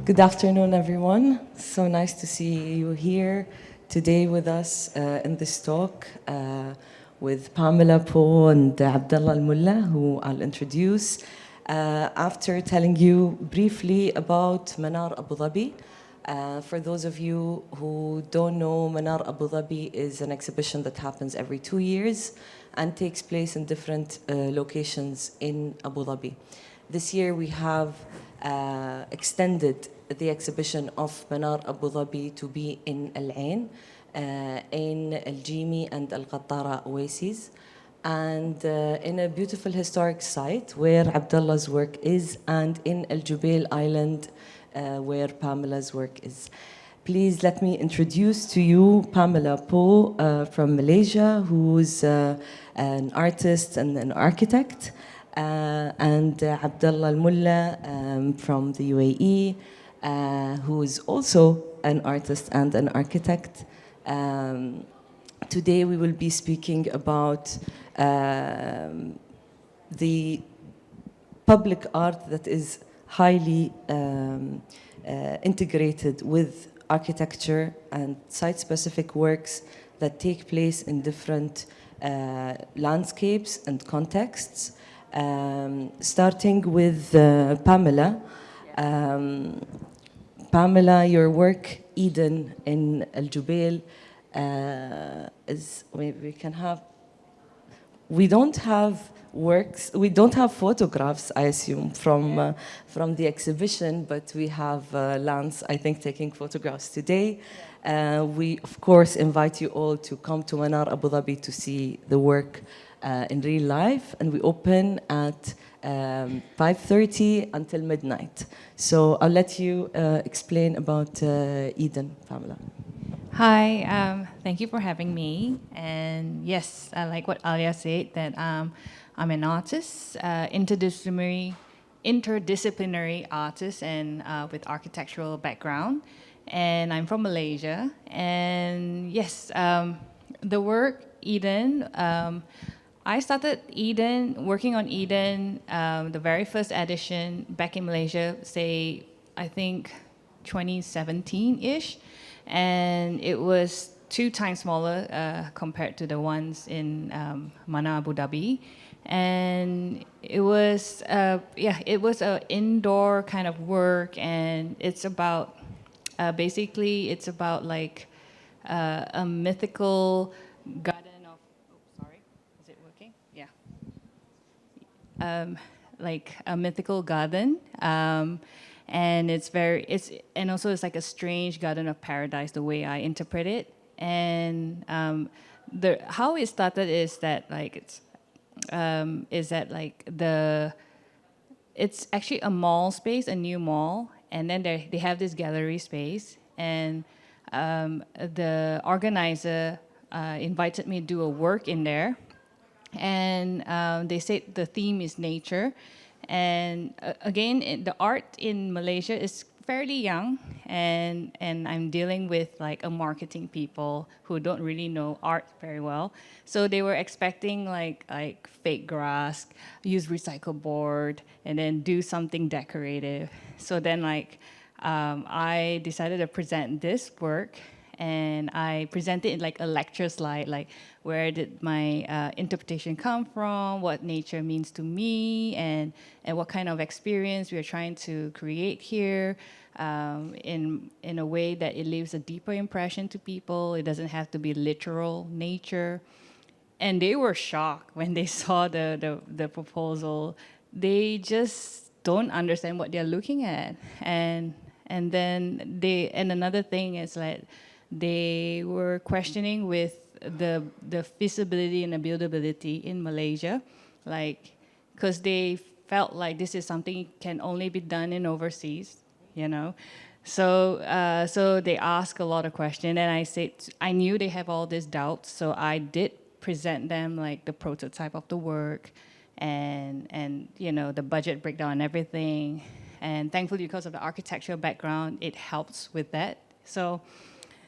Good afternoon, everyone. So nice to see you here today with us in this talk with Pamela Po and Abdullah Al-Mulla, who I'll introduce after telling you briefly about Manar Abu Dhabi. For those of you who don't know, Manar Abu Dhabi is an exhibition that happens every 2 years and takes place in different locations in Abu Dhabi. This year we have extended the exhibition of Manar Abu Dhabi to be in العام, in الجيمي and القطارة Oases, and in a beautiful historic site where Abdullah's work is, and in Al Jubail Island where Pamela's work is. Please let me introduce to you Pamela Po from Malaysia, who's an artist and an architect, and Abdullah Al-Mulla from the UAE, who is also an artist and an architect. Today we will be speaking about the public art that is highly integrated with architecture and site-specific works that take place in different landscapes and contexts. Starting with Pamela. Pamela, your work, Eden in Al Jubail, is, we don't have works, we don't have photographs, I assume, from the exhibition, but we have Lance, I think, taking photographs today. We, of course, invite you all to come to Manar Abu Dhabi to see the work in real life, and we open at 5:30 until midnight. So I'll let you explain about Eden, Pamela. Hi, thank you for having me. And yes, I like what Alia said, that I'm an artist, interdisciplinary artist, and with architectural background. And I'm from Malaysia. And yes, the work Eden, I started working on Eden, the very first edition back in Malaysia, say, I think 2017-ish. And it was 2 times smaller compared to the ones in Manar Abu Dhabi. And it was, it was an indoor kind of work, and it's about, basically, it's about like a mythical garden of, sorry, is it working? Yeah. Like a mythical garden. And and also it's like a strange garden of paradise, the way I interpret it. And how it started is that like it's actually a mall space, a new mall, and then they have this gallery space, and the organizer invited me to do a work in there, and they said the theme is nature. And again, the art in Malaysia is fairly young, and I'm dealing with like a marketing people who don't really know art very well. So they were expecting like fake grass, use recycled board, and then do something decorative. So then I decided to present this work, and I presented in like a lecture slide, like where did my interpretation come from, what nature means to me, and what kind of experience we are trying to create here, in a way that it leaves a deeper impression to people. It doesn't have to be literal nature. And they were shocked when they saw the proposal. They just don't understand what they're looking at. And then another thing is like, they were questioning with the feasibility and the buildability in Malaysia, like, because they felt like this is something can only be done in overseas, you know. So they asked a lot of questions, and I said I knew they have all these doubts, so I did present them like the prototype of the work, and you know, the budget breakdown and everything. And thankfully, because of the architectural background, it helps with that.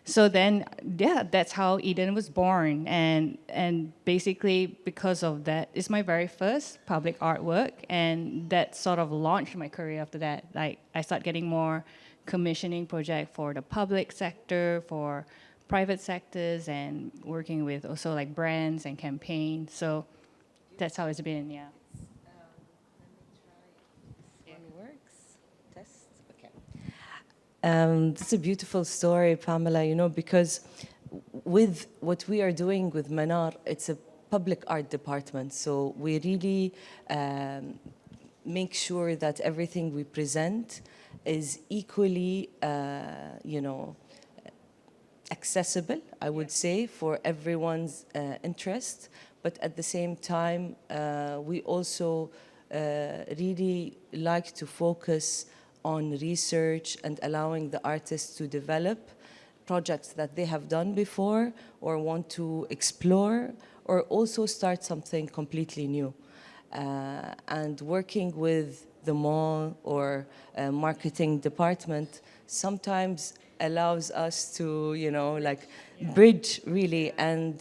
So then, yeah, that's how Eden was born. And basically, because of that, it's my very first public artwork. And that sort of launched my career after that. Like, I started getting more commissioning project for the public sector, for private sectors, and working with also like brands and campaigns. So that's how it's been, yeah. It's a beautiful story, Pamela, you know, because with what we are doing with Manar, it's a public art department. So we really make sure that everything we present is equally, you know, accessible, I would say, for everyone's interest. But at the same time, we also really like to focus on research and allowing the artists to develop projects that they have done before or want to explore, or also start something completely new. And working with the mall or marketing department sometimes allows us to, you know, like bridge really. And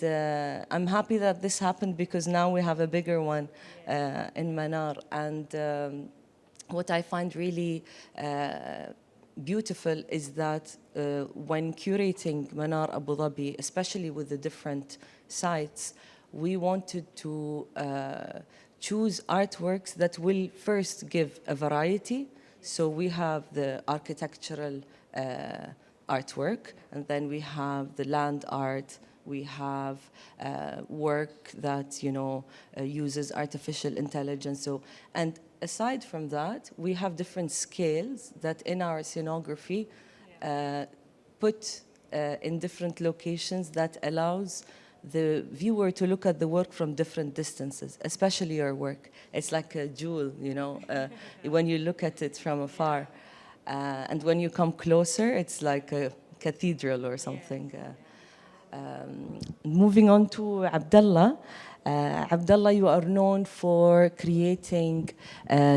I'm happy that this happened, because now we have a bigger one in Manar. And what I find really beautiful is that when curating Manar Abu Dhabi, especially with the different sites, we wanted to choose artworks that will first give a variety. So we have the architectural artwork, and then we have the land art, we have work that, you know, uses artificial intelligence. So, and aside from that, we have different scales that in our scenography put in different locations that allows the viewer to look at the work from different distances, especially your work. It's like a jewel, you know, when you look at it from afar. And when you come closer, it's like a cathedral or something. Moving on to Abdullah. Abdullah, you are known for creating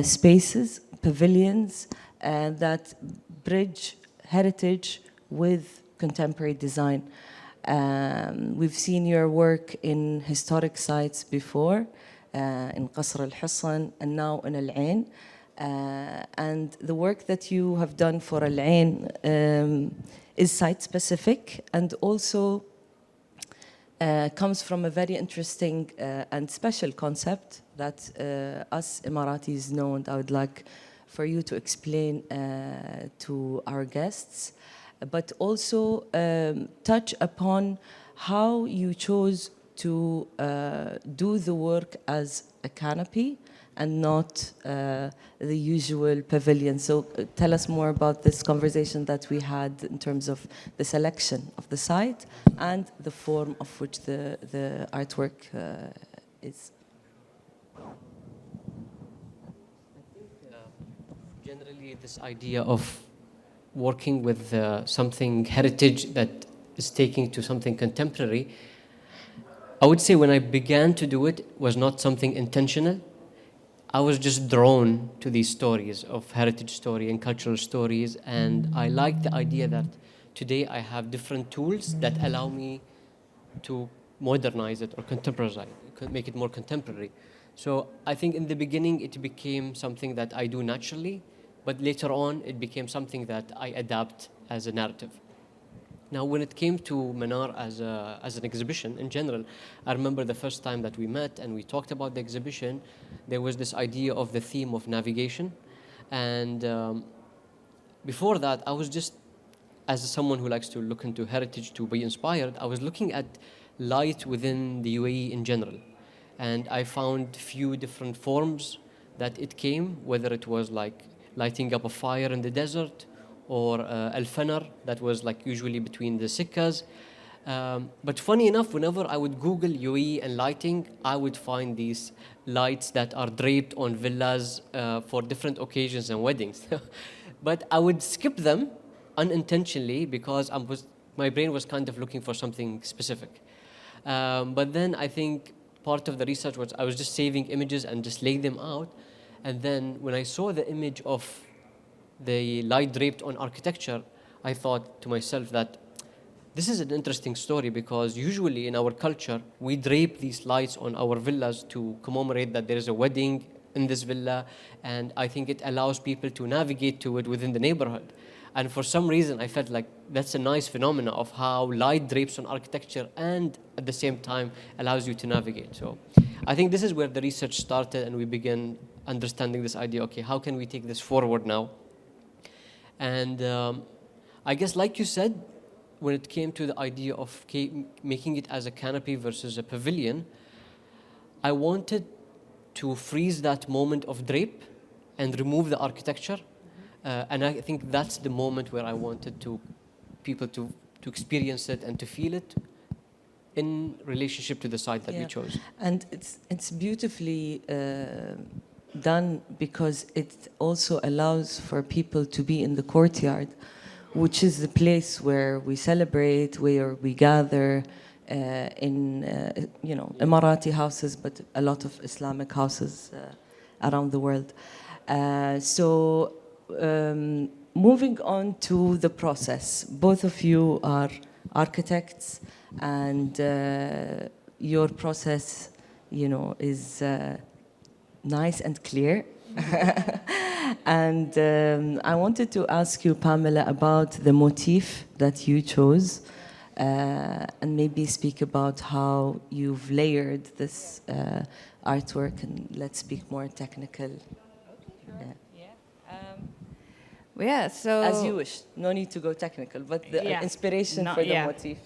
spaces, pavilions that bridge heritage with contemporary design. We've seen your work in historic sites before, in Qasr al-Hisn and now in Al-Ain. And the work that you have done for Al-Ain is site-specific, and also comes from a very interesting and special concept that us Emiratis know, and I would like for you to explain to our guests, but also touch upon how you chose to do the work as a canopy and not the usual pavilion. So tell us more about this conversation that we had in terms of the selection of the site and the form of which the artwork is. Generally, this idea of working with something heritage that is taking to something contemporary, I would say when I began to do it was not something intentional. I was just drawn to these stories of heritage story and cultural stories, and I like the idea that today I have different tools that allow me to modernize it or contemporize it, make it more contemporary. So I think in the beginning it became something that I do naturally, but later on it became something that I adapt as a narrative. Now, when it came to Manar as an exhibition in general, I remember the first time that we met and we talked about the exhibition, there was this idea of the theme of navigation. And before that, I was just, as someone who likes to look into heritage to be inspired, I was looking at light within the UAE in general. And I found few different forms that it came, whether it was like lighting up a fire in the desert, or al-fanar, that was like usually between the sikkas. But funny enough, whenever I would Google UAE and lighting, I would find these lights that are draped on villas for different occasions and weddings. But I would skip them unintentionally because my brain was kind of looking for something specific. But then I think part of the research was I was just saving images and just laying them out. And then when I saw the image of the light draped on architecture, I thought to myself that this is an interesting story, because usually in our culture, we drape these lights on our villas to commemorate that there is a wedding in this villa, and I think it allows people to navigate to it within the neighborhood. And for some reason, I felt like that's a nice phenomena of how light drapes on architecture and at the same time allows you to navigate. So I think this is where the research started, and we began understanding this idea, okay, how can we take this forward now? And I guess, like you said, when it came to the idea of making it as a canopy versus a pavilion, I wanted to freeze that moment of drape and remove the architecture. And I think that's the moment where I wanted people to experience it and to feel it in relationship to the site that we chose. And it's beautifully done because it also allows for people to be in the courtyard, which is the place where we celebrate, where we gather in Emirati houses, but a lot of Islamic houses around the world. Moving on to the process, both of you are architects, and your process, is nice and clear. And I wanted to ask you, Bamila, about the motif that you chose, and maybe speak about how you've layered this artwork, and let's speak more technical. So as you wish. No need to go technical, but the inspiration for the motif.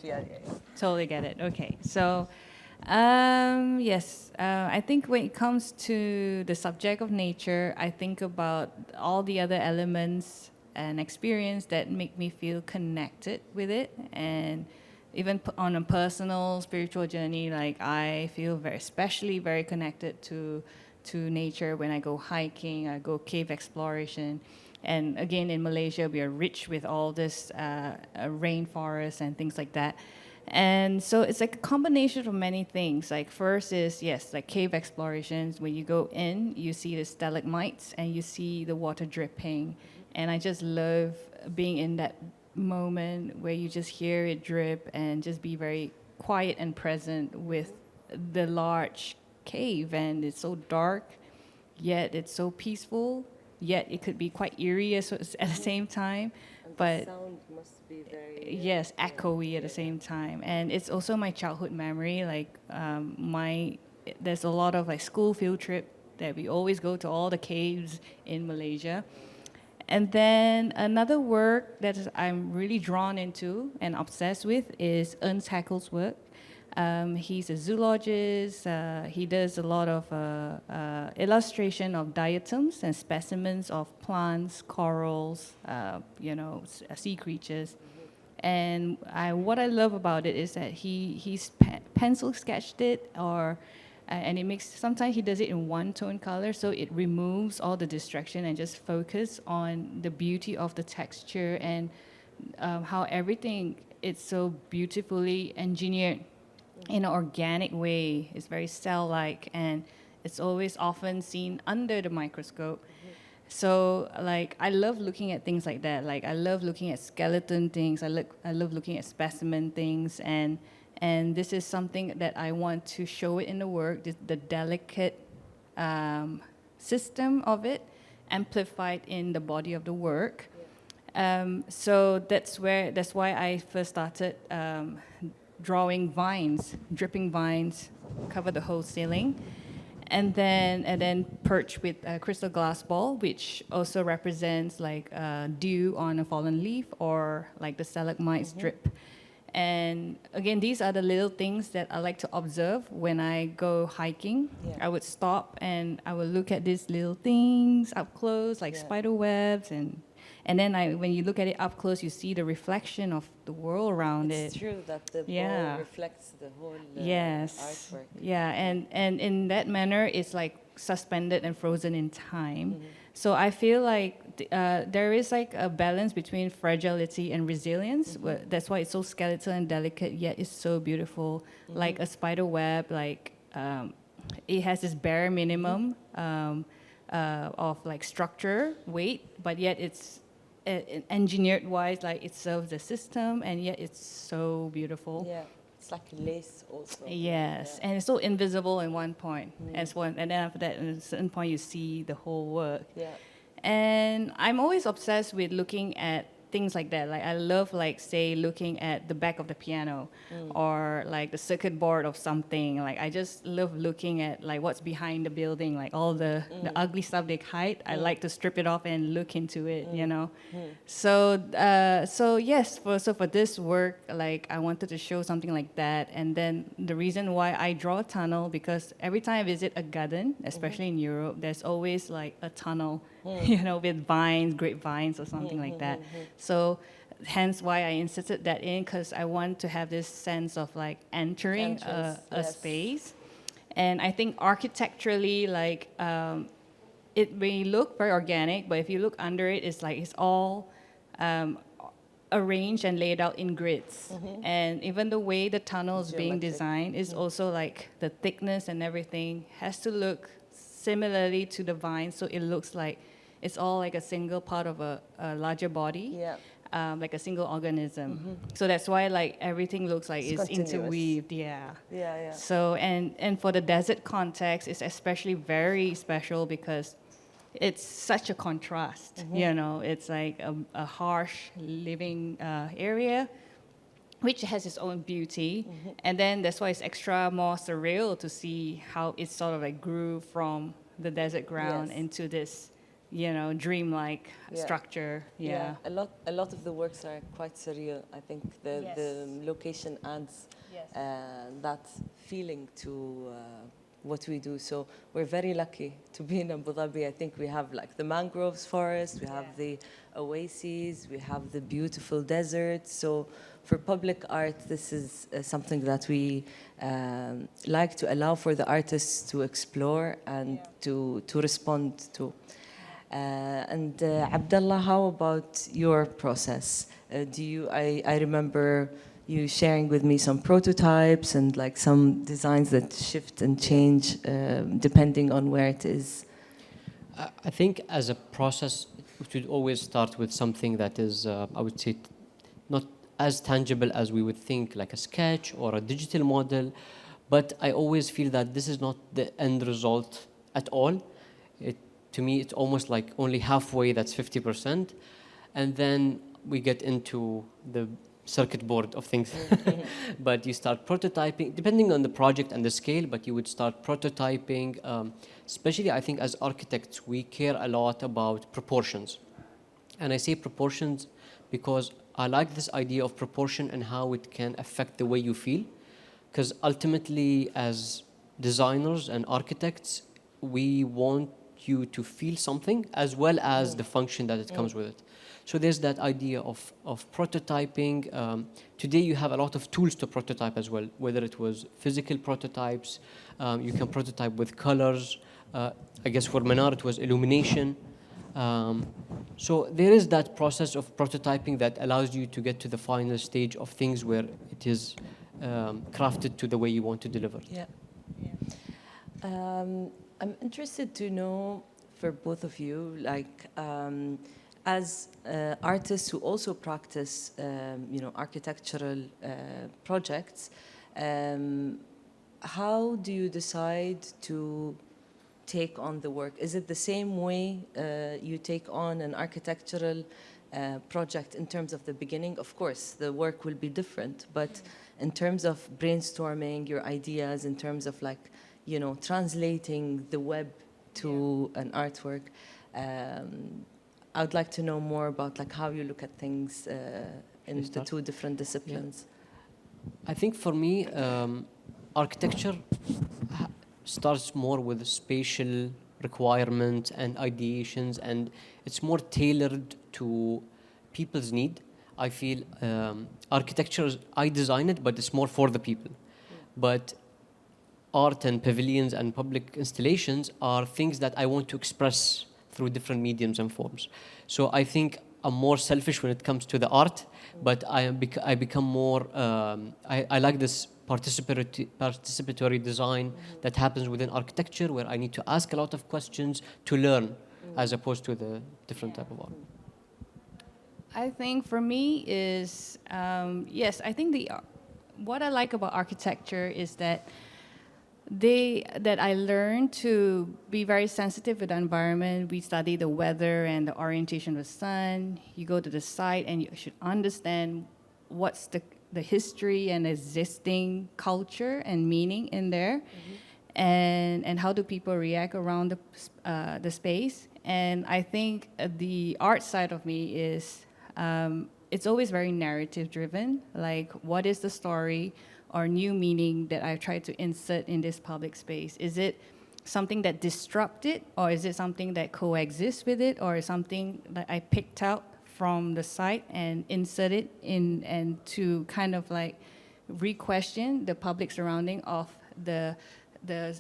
Totally get it. Okay, so I think when it comes to the subject of nature, I think about all the other elements and experience that make me feel connected with it, and even on a personal spiritual journey, like I feel especially very connected to nature when I go hiking, I go cave exploration. And again, in Malaysia, we are rich with all this rainforest and things like that. And so it's like a combination of many things. Like first is, like cave explorations. When you go in, you see the stalagmites and you see the water dripping. And I just love being in that moment where you just hear it drip and just be very quiet and present with the large cave. And it's so dark, yet it's so peaceful. Yet it could be quite eerie at the same time, but the sound must be very echoey at the same time. And it's also my childhood memory. Like there's a lot of like school field trip that we always go to all the caves in Malaysia. And then another work that I'm really drawn into and obsessed with is Ernst Haeckel's work. He's a zoologist. He does a lot of illustration of diatoms and specimens of plants, corals, sea creatures. And what I love about it is that he's pencil sketched it, and sometimes he does it in one tone color, so it removes all the distraction and just focus on the beauty of the texture and how everything is so beautifully engineered in an organic way. It's very cell-like, and it's always often seen under the microscope. So, like, I love looking at things like that. Like, I love looking at skeleton things. I love looking at specimen things, and this is something that I want to show it in the work. The delicate system of it, amplified in the body of the work. So that's why I first started. Drawing vines, dripping vines, cover the whole ceiling, and then perch with a crystal glass ball, which also represents like dew on a fallen leaf or like the stalagmites drip. And again, these are the little things that I like to observe when I go hiking. I would stop and I would look at these little things up close, like spider webs, and then when you look at it up close, you see the reflection of the world around it. It's true that the ball reflects the whole artwork. Yeah, and in that manner, it's like suspended and frozen in time. So I feel like there is like a balance between fragility and resilience. That's why it's so skeletal and delicate, yet it's so beautiful. Like a spider web, like it has this bare minimum of like structure, weight, but yet it's engineered wise, like it serves the system, and yet it's so beautiful. Yeah, it's like lace also. Yes, and it's so invisible in one point, and then after that, at a certain point, you see the whole work. Yeah. And I'm always obsessed with looking at things like that. Like I love, like, say, looking at the back of the piano or like the circuit board of something. Like I just love looking at like what's behind the building, like all the ugly stuff they hide. I like to strip it off and look into it, you know. So yes, for this work, like I wanted to show something like that. And then the reason why I draw a tunnel, because every time I visit a garden, especially in Europe, there's always like a tunnel, you know, with vines, grapevines or something like that. So hence why I insisted that in, because I want to have this sense of like entering a space. And I think architecturally, like it may look very organic, but if you look under it, it's like it's all arranged and laid out in grids. And even the way the tunnel is being designed is also like the thickness and everything has to look similarly to the vine, so it looks like it's all like a single part of a larger body, like a single organism. So that's why like everything looks like it's interweaved. So and for the desert context, it's especially very special because it's such a contrast. You know, it's like a harsh living area, which has its own beauty. And then that's why it's extra more surreal to see how it sort of like grew from the desert ground into this, you know, dreamlike structure. A lot of the works are quite surreal. I think the location adds that feeling to what we do. So we're very lucky to be in Abu Dhabi. I think we have like the mangroves forest, we have the oases, we have the beautiful desert. So for public art, this is something that we like to allow for the artists to explore and to respond to. And Abdullah, how about your process? I remember you sharing with me some prototypes and like some designs that shift and change depending on where it is. I think as a process, it would always start with something that is, I would say, not as tangible as we would think, like a sketch or a digital model. But I always feel that this is not the end result at all. To me, it's almost like only halfway, that's 50%. And then we get into the circuit board of things. But you start prototyping, depending on the project and the scale, but you would start prototyping. Especially, I think, as architects, we care a lot about proportions. And I say proportions because I like this idea of proportion and how it can affect the way you feel. Because ultimately, as designers and architects, we want you to feel something as well as the function that it comes with it. So there's that idea of prototyping. Today you have a lot of tools to prototype as well, whether it was physical prototypes, you can prototype with colors. I guess for Manar it was illumination. So there is that process of prototyping that allows you to get to the final stage of things where it is crafted to the way you want to deliver. I'm interested to know for both of you, like as artists who also practice, architectural projects, how do you decide to take on the work? Is it the same way you take on an architectural project in terms of the beginning? Of course, the work will be different, but in terms of brainstorming your ideas, in terms of like, translating the web to an artwork, I would like to know more about like how you look at things in the two different disciplines. I think for me, architecture starts more with spatial requirements and ideations, and it's more tailored to people's need. I feel architecture, I design it, but it's more for the people. But art and pavilions and public installations are things that I want to express through different mediums and forms. So I think I'm more selfish when it comes to the art, but I become more, I like this participatory design that happens within architecture, where I need to ask a lot of questions to learn, as opposed to the different type of art. I think for me is, yes, I think what I like about architecture is that that I learned to be very sensitive with the environment. We study the weather and the orientation of the sun. You go to the site and you should understand what's the history and existing culture and meaning in there, and how do people react around the space. And I think the art side of me is, it's always very narrative driven, like what is the story or new meaning that I try to insert in this public space? Is it something that disrupts it, or is it something that coexists with it, or something that I picked out from the site and insert it in, and to kind of like re-question the public surrounding of the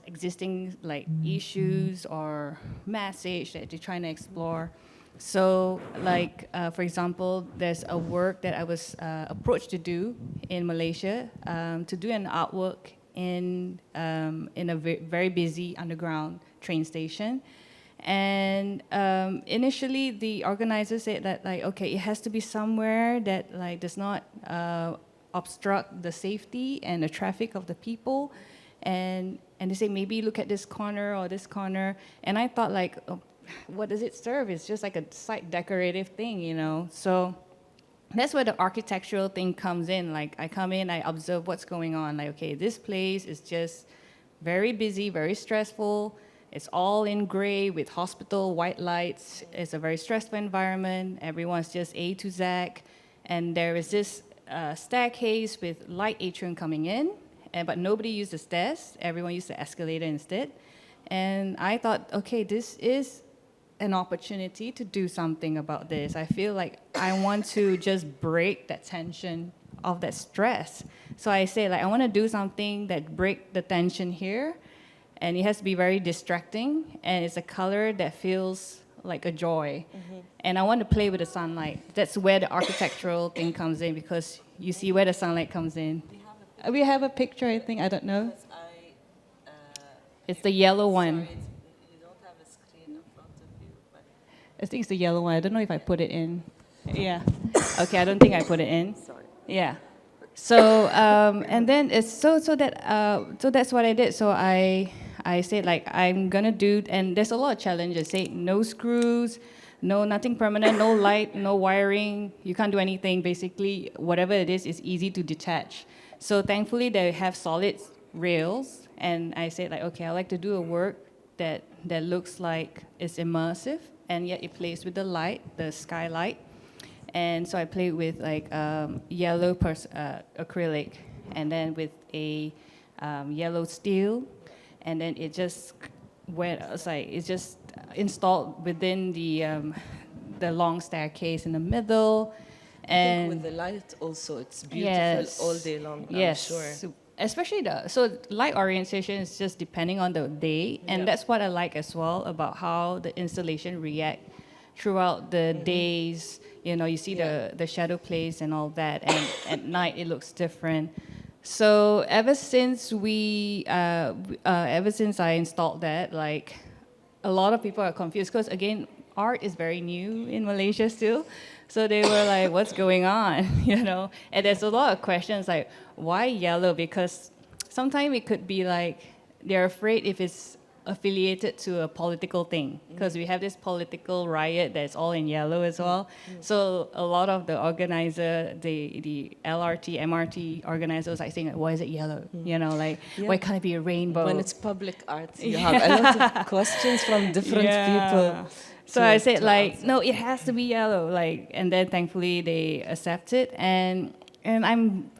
existing like issues or message that they're trying to explore. So, like, for example, there's a work that I was approached to do in Malaysia, to do an artwork in a very busy underground train station. And initially, the organizers said that, like, okay, it has to be somewhere that, like, does not obstruct the safety and the traffic of the people. And they say, maybe look at this corner or this corner. And I thought, like, oh, what does it serve? It's just like a site decorative thing, you know? So that's where the architectural thing comes in. Like, I come in, I observe what's going on. Like, okay, this place is just very busy, very stressful. It's all in gray with hospital white lights. It's a very stressful environment. Everyone's just A to Z. And there is this staircase with light atrium coming in, but nobody used the stairs. Everyone used the escalator instead. And I thought, okay, this is an opportunity to do something about this. I feel like I want to just break that tension of that stress. So I say, like, I want to do something that break the tension here, and it has to be very distracting, and it's a color that feels like a joy. And I want to play with the sunlight. That's where the architectural thing comes in, because you see where the sunlight comes in. We have a picture, I think. I don't know. It's the yellow one. I think it's the yellow one. I don't know if I put it in. Yeah. Okay, I don't think I put it in. Sorry. Yeah. So and then it's so that's what I did. So I said, like, I'm gonna do, and there's a lot of challenges. Say no screws, nothing permanent, no light, no wiring. You can't do anything. Basically, whatever it is easy to detach. So thankfully they have solid rails, and I said, like, okay, I like to do a work that looks like it's immersive, and yet it plays with the light, the skylight. And so I played with, like, yellow acrylic, and then with a yellow steel, and then it just went. It's just installed within the long staircase in the middle. And I think with the light also, it's beautiful all day long. Yes, I'm sure. Especially so light orientation is just depending on the day, and that's what I like as well about how the installation react throughout the days. You know, you see the shadow plays and all that, and at night it looks different. So ever since I installed that, like, a lot of people are confused, because again, art is very new in Malaysia still. So they were like, what's going on, you know? And there's a lot of questions like, why yellow? Because sometimes it could be like, they're afraid if it's affiliated to a political thing, because we have this political riot that's all in yellow as well. So a lot of the organizer, the LRT, MRT organizers are saying, why is it yellow? You know, like, why can't it be a rainbow? When it's public art, you have a lot of questions from different people. So I said, like, no, it has to be yellow, like, and then thankfully they accept it, and I'm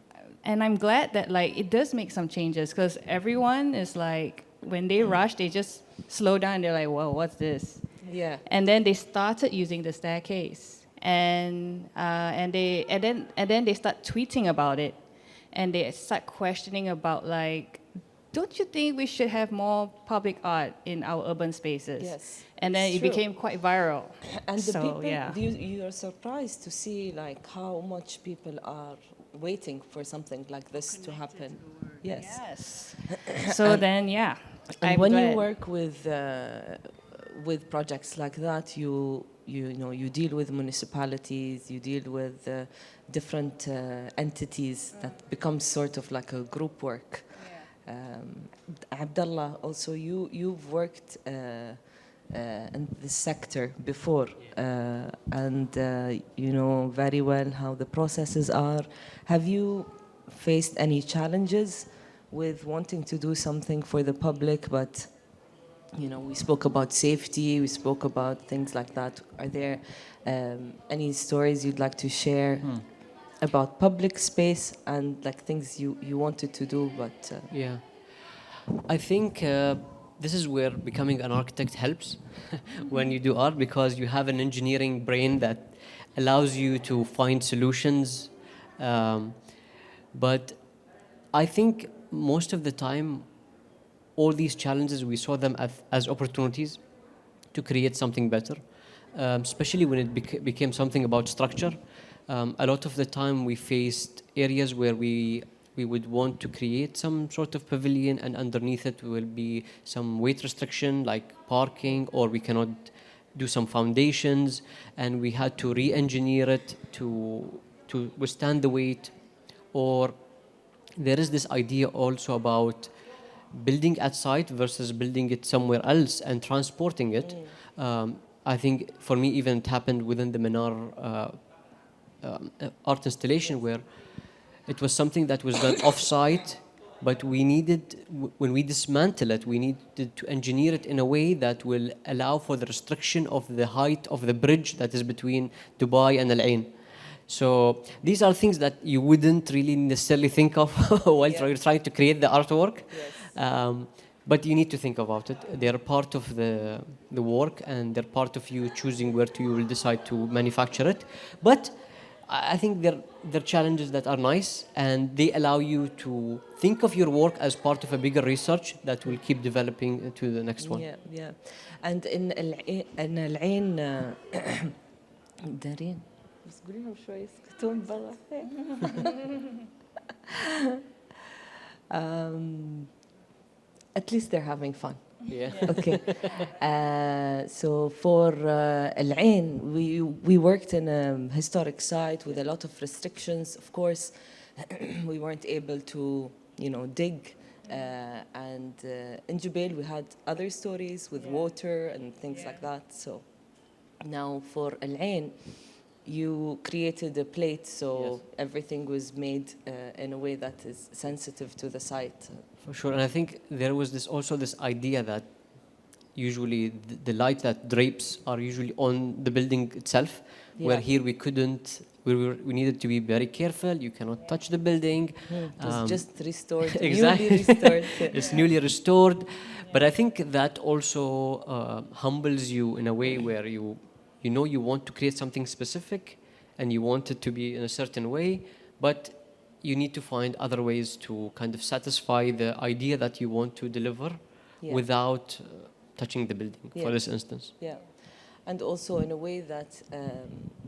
glad that, like, it does make some changes, because everyone is like, when they rush, they just slow down. They're like, whoa, what's this? Yeah. And then they started using the staircase, and then they start tweeting about it, and they start questioning about, like, don't you think we should have more public art in our urban spaces? Yes. And then it became quite viral. And the so, people, yeah. you are surprised to see, like, how much people are waiting for something like this to happen. Yes. So then, yeah. And when you work with projects like that, you deal with municipalities, you deal with different entities that becomes sort of like a group work. Abdallah, also you've worked in this sector before, and you know very well how the processes are. Have you faced any challenges with wanting to do something for the public, but you know, we spoke about safety, we spoke about things like that. Are there any stories you'd like to share about public space and like things you wanted to do, but Yeah. I think this is where becoming an architect helps when you do art, because you have an engineering brain that allows you to find solutions. But I think most of the time, all these challenges, we saw them as opportunities to create something better, especially when it became something about structure. A lot of the time we faced areas where we would want to create some sort of pavilion, and underneath it will be some weight restriction like parking, or we cannot do some foundations, and we had to re-engineer it to withstand the weight. Or there is this idea also about building at site versus building it somewhere else and transporting it. I think for me even it happened within the Manar art installation, where it was something that was done off-site, but we needed, when we dismantle it, we needed to engineer it in a way that will allow for the restriction of the height of the bridge that is between Dubai and Al-Ain. So these are things that you wouldn't really necessarily think of while you're trying to create the artwork. Yes. But you need to think about it. They are part of the work, and they're part of you choosing where you will decide to manufacture it. But I think they're challenges that are nice, and they allow you to think of your work as part of a bigger research that will keep developing to the next one. Yeah, yeah. And in العين دارين بس قولي لهم شوي يسكتون برا. At least they're having fun. Yeah. Okay. So for العين, we worked in a historic site with a lot of restrictions. Of course, we weren't able to, you know, dig. And in Jubail, we had other stories with water and things like that. So now for العين, you created a plate, so everything was made in a way that is sensitive to the site. For sure, and I think there was this idea that usually the light that drapes are usually on the building itself, where here we couldn't. We needed to be very careful. You cannot touch the building. It was just restored, exactly. newly restored. It's newly restored, but I think that also humbles you in a way where you know you want to create something specific, and you want it to be in a certain way, but you need to find other ways to kind of satisfy the idea that you want to deliver without touching the building, for this instance. Yeah, and also in a way that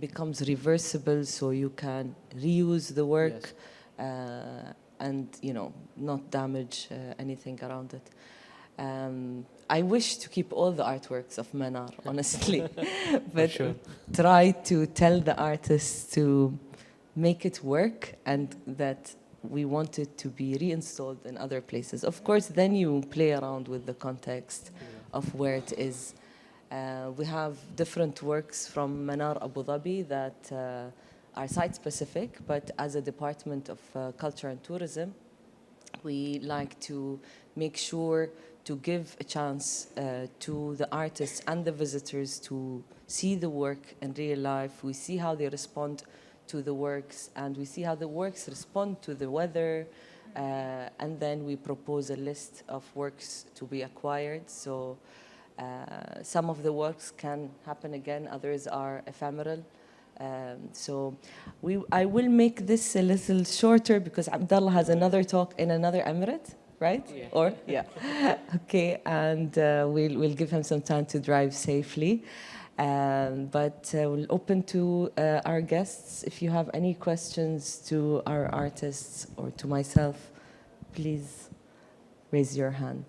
becomes reversible, so you can reuse the work and, you know, not damage anything around it. I wish to keep all the artworks of Manar, honestly, but try to tell the artists to make it work, and that we want it to be reinstalled in other places. Of course, then you play around with the context of where it is. We have different works from Manar Abu Dhabi that are site-specific, but as a Department of Culture and Tourism, we like to make sure to give a chance to the artists and the visitors to see the work in real life. We see how they respond to the works, and we see how the works respond to the weather, and then we propose a list of works to be acquired. So some of the works can happen again, others are ephemeral. So I will make this a little shorter because Abdallah has another talk in another emirate, right? Yeah. Or okay, and we'll give him some time to drive safely. But we'll open to our guests. If you have any questions to our artists or to myself, please raise your hand.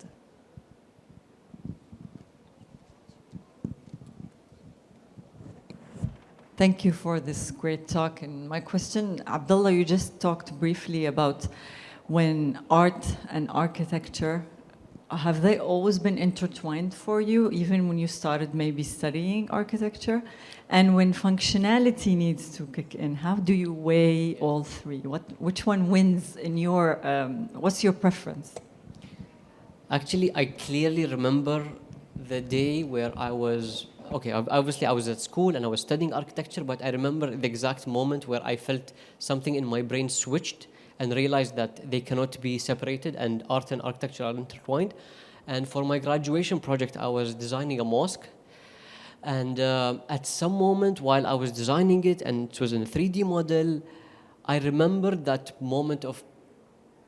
Thank you for this great talk. And my question, Abdullah, you just talked briefly about when art and architecture, have they always been intertwined for you, even when you started maybe studying architecture? And when functionality needs to kick in, how do you weigh all three? Which one wins in your, what's your preference? Actually, I clearly remember the day where I was, okay, obviously I was at school and I was studying architecture, but I remember the exact moment where I felt something in my brain switched and realized that they cannot be separated and art and architecture are intertwined. And for my graduation project, I was designing a mosque. And at some moment while I was designing it, and it was in a 3D model, I remember that moment of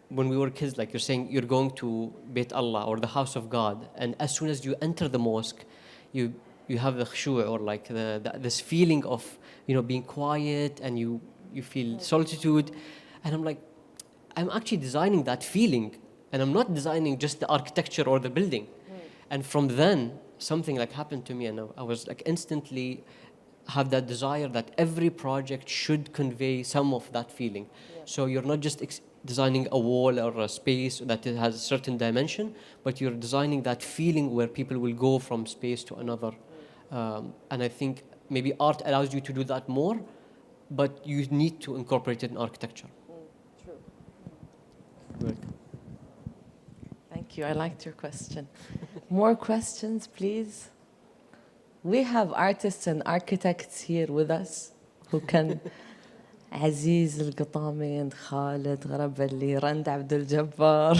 when we were kids, like you're saying, you're going to Beit Allah or the house of God. And as soon as you enter the mosque, you have the khushu' or like this feeling of, being quiet, and you feel solitude. And I'm like, I'm actually designing that feeling, and I'm not designing just the architecture or the building. And from then, something like happened to me, and I was like instantly have that desire that every project should convey some of that feeling. So you're not just designing a wall or a space that it has a certain dimension, but you're designing that feeling where people will go from space to another. And I think maybe art allows you to do that more, but you need to incorporate it in architecture. True. Good. Thank you. I liked your question. More questions, please. We have artists and architects here with us who can عزيز القطامين خالد غربلي رند عبد الجبار.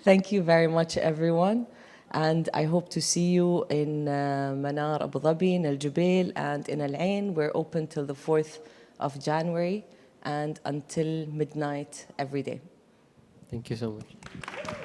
Thank you very much, everyone. And I hope to see you in Manar Abu Dhabi, in الجبيل, and in العين. We're open till the 4th of January and until midnight every day. Thank you so much.